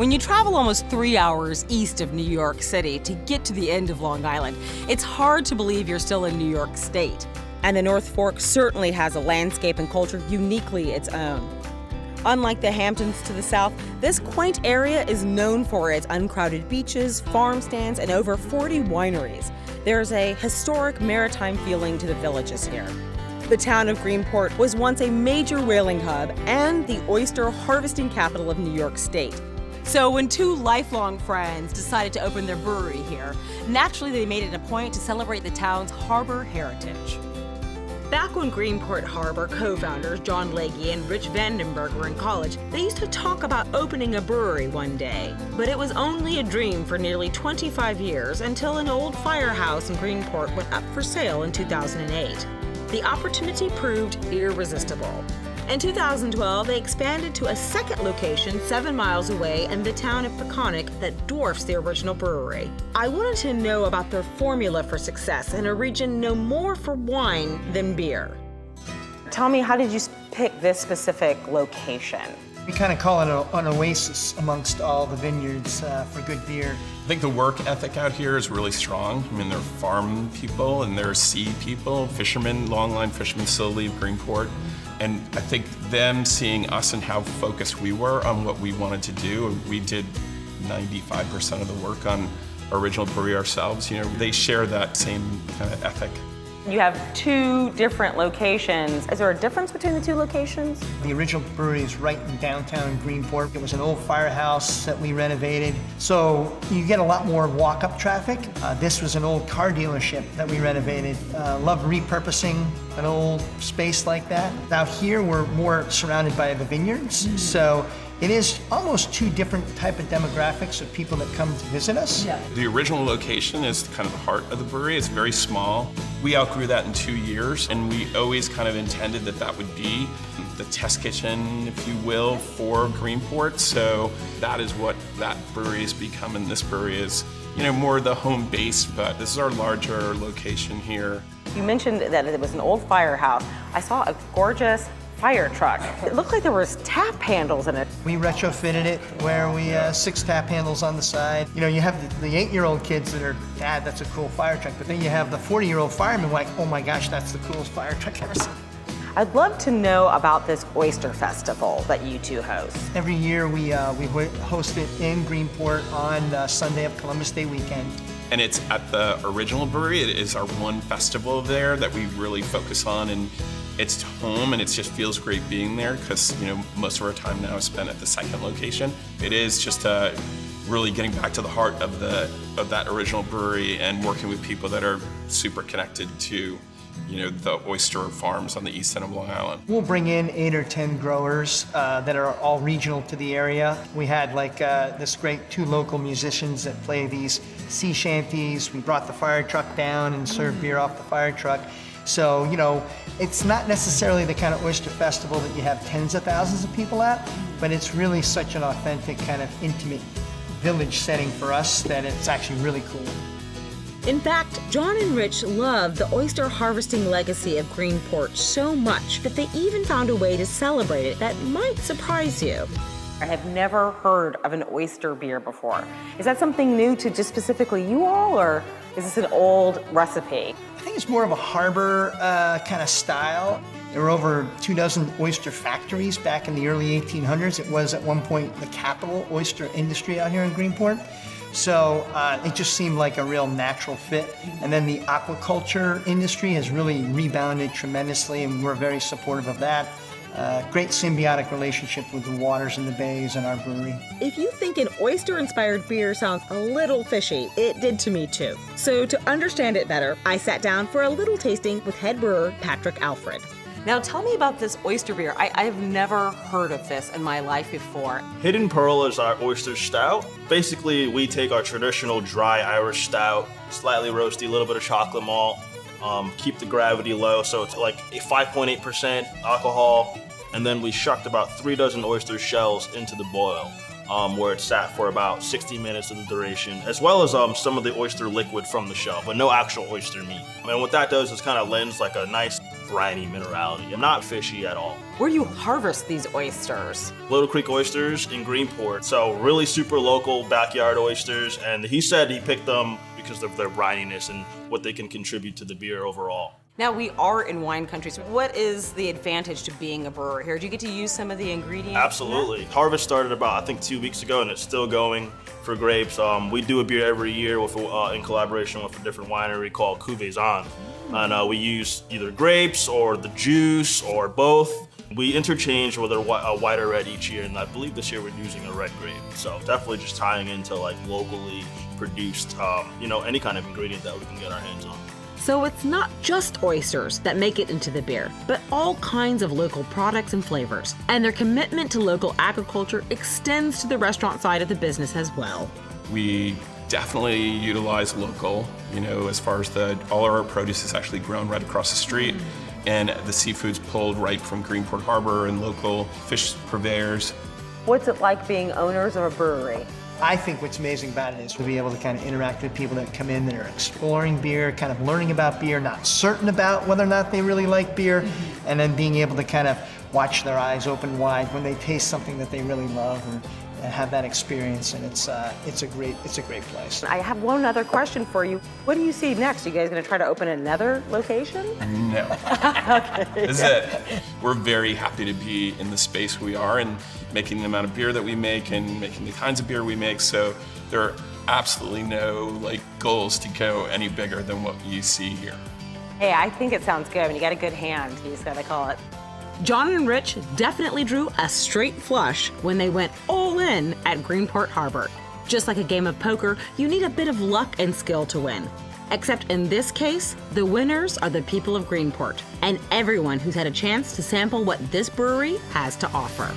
When you travel almost 3 hours east of New York City to get to the end of Long Island, it's hard to believe you're still in New York State. And the North Fork certainly has a landscape and culture uniquely its own. Unlike the Hamptons to the south, this quaint area is known for its uncrowded beaches, farm stands, and over 40 wineries. There's a historic maritime feeling to the villages here. The town of Greenport was once a major whaling hub and the oyster harvesting capital of New York State. So when two lifelong friends decided to open their brewery here, naturally they made it a point to celebrate the town's harbor heritage. Back when Greenport Harbor co-founders John Leahy and Rich Vandenberg were in college, they used to talk about opening a brewery one day. But it was only a dream for nearly 25 years until an old firehouse in Greenport went up for sale in 2008. The opportunity proved irresistible. In 2012, they expanded to a second location 7 miles away in the town of Peconic that dwarfs the original brewery. I wanted to know about their formula for success in a region known more for wine than beer. Tell me, how did you pick this specific location? We kind of call it an oasis amongst all the vineyards for good beer. I think the work ethic out here is really strong. I mean, they're farm people and they're sea people, fishermen, long-line fishermen still leave Greenport. And I think them seeing us and how focused we were on what we wanted to do, we did 95% of the work on original brewery ourselves. You know, they share that same kind of ethic. You have two different locations. Is there a difference between the two locations? The original brewery is right in downtown Greenport. It was an old firehouse that we renovated. So you get a lot more walk-up traffic. This was an old car dealership that we renovated. Love repurposing an old space like that. Out here, we're more surrounded by the vineyards. So it is almost two different type of demographics of people that come to visit us. Yeah. The original location is kind of the heart of the brewery. It's very small. We outgrew that in 2 years, and we always kind of intended that that would be the test kitchen, if you will, for Greenport. So that is what that brewery has become, and this brewery is, you know, more the home base, but this is our larger location here. You mentioned that it was an old firehouse. I saw a gorgeous fire truck. It looked like there was tap handles in it. We retrofitted it where we 6 tap handles on the side. You know, you have the 8-year-old kids that are, Dad, that's a cool fire truck. But then you have the 40-year-old firemen like, oh my gosh, that's the coolest fire truck I've ever seen. I'd love to know about this oyster festival that you two host. Every year we host it in Greenport on Sunday of Columbus Day weekend. And it's at the original brewery. It is our one festival there that we really focus on, and it's home, and it just feels great being there because, you know, most of our time now is spent at the second location. It is just really getting back to the heart of that original brewery and working with people that are super connected to, you know, the oyster farms on the east end of Long Island. We'll bring in 8 or 10 growers that are all regional to the area. We had like this great 2 local musicians that play these sea shanties. We brought the fire truck down and served beer off the fire truck. So, you know, it's not necessarily the kind of oyster festival that you have tens of thousands of people at, but it's really such an authentic kind of intimate village setting for us that it's actually really cool. In fact, John and Rich love the oyster harvesting legacy of Greenport so much that they even found a way to celebrate it that might surprise you. I have never heard of an oyster beer before. Is that something new to just specifically you all, or is this an old recipe? I think it's more of a harbor kind of style. There were over 24 oyster factories back in the early 1800s. It was at one point the capital oyster industry out here in Greenport. So it just seemed like a real natural fit. And then the aquaculture industry has really rebounded tremendously, and we're very supportive of that. Great symbiotic relationship with the waters and the bays and our brewery. If you think an oyster-inspired beer sounds a little fishy, it did to me too. So to understand it better, I sat down for a little tasting with head brewer Patrick Alfred. Now tell me about this oyster beer. I've never heard of this in my life before. Hidden Pearl is our oyster stout. Basically, we take our traditional dry Irish stout, slightly roasty, a little bit of chocolate malt, keep the gravity low, so it's like a 5.8% alcohol, and then we shucked about 3 dozen oyster shells into the boil, where it sat for about 60 minutes of the duration, as well as some of the oyster liquid from the shell, but no actual oyster meat. And what that does is kind of lends like a nice briny minerality and not fishy at all. Where do you harvest these oysters? Little Creek Oysters in Greenport. So really super local backyard oysters. And he said he picked them because of their brininess and what they can contribute to the beer overall. Now, we are in wine country, so what is the advantage to being a brewer here? Do you get to use some of the ingredients? Absolutely. Harvest started about, I think, 2 weeks ago, and it's still going for grapes. We do a beer every year with in collaboration with a different winery called Cuvée. And we use either grapes or the juice or both. We interchange with a white or red each year, and I believe this year we're using a red grape. So definitely just tying into like locally produced, any kind of ingredient that we can get our hands on. So it's not just oysters that make it into the beer, but all kinds of local products and flavors. And their commitment to local agriculture extends to the restaurant side of the business as well. We definitely utilize local, as far as all of our produce is actually grown right across the street. And the seafood's pulled right from Greenport Harbor and local fish purveyors. What's it like being owners of a brewery? I think what's amazing about it is to be able to kind of interact with people that come in that are exploring beer, kind of learning about beer, not certain about whether or not they really like beer, and then being able to kind of watch their eyes open wide when they taste something that they really love and have that experience. And it's a great place. I have one other question for you. What do you see next? Are you guys going to try to open another location? No. Okay. This is it. We're very happy to be in the space we are and making the amount of beer that we make and making the kinds of beer we make. So there are absolutely no goals to go any bigger than what you see here. Hey, I think it sounds good. When you got a good hand, you just got to call it. John and Rich definitely drew a straight flush when they went all in at Greenport Harbor. Just like a game of poker, you need a bit of luck and skill to win. Except in this case, the winners are the people of Greenport and everyone who's had a chance to sample what this brewery has to offer.